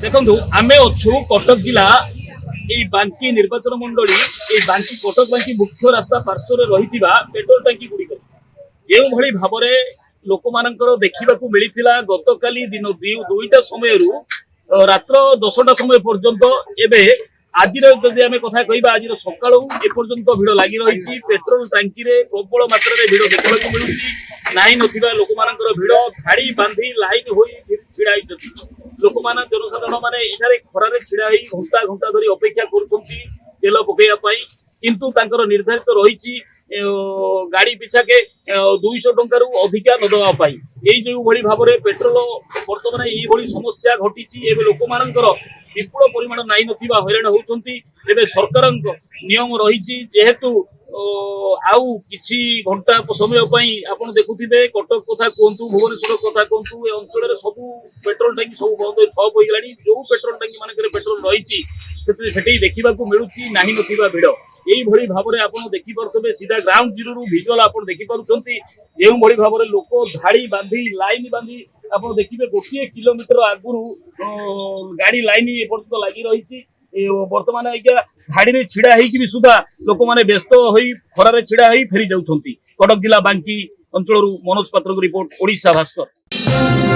देखु आम अच्छु कटक जिला बांकी निर्वाचन मंडली बांकी कटक बांकी मुख्य रास्ता पार्श्व रही पेट्रोल टांकी गुड़िक जो भाव में लोक मान देखा मिलता गत काली दिन दुईटा समय रात्र 10टा समय पर्यंत एवं आज आम कथा कह आज सका एपर्यंत भिड़ लगी रही पेट्रोल टांकी प्रबल मात्रा भिड़ देखा मिलूँ नाई ना लोक मान भिड़ धाड़ी बांधी लाइन हो ढड़ा लोक मान जनसाधारण मैंने ये खरार ढड़ा घंटा घंटा धरी अपेक्षा करेल पकईवाई किंतु निर्धारित रही गाड़ी पिछा के 200 टंका रु अधिका न दवापाई जो भाव में पेट्रोल बर्तमान ये समस्या घटी लोक मान विपुल परिमाण नाई ना हईराण होती सरकार नियम रही जेहेतु आउ किछि घंटा समय आप देखुवे कटक कथा कहतु भुवनेश्वर कथा कहतु ए अंचल सब पेट्रोल टांकी सब बंद ठप हो गलानी जो पेट्रोल टांकी मान पेट्रोल रही से देखा मिलूँ ना ना भिड़ यही भाव में आप देखिपे सीधा ग्राउंड जीरो भिजुआल आप देखिपुंट जो भाव में लोक धाड़ी बांधी लाइन बांधी आप देखिए गोटे किलोमीटर आगु गाड़ी लाइन एपर्यंत लगी रही बर्तमान आज्ञा धाड़ी छिड़ा होगी सुधा लोक मैंने व्यस्त हो खरार छिड़ा हो फेरी जाऊँ कटक जिला बांकी अंचल मनोज पात्र रिपोर्ट ओडिशा भास्कर।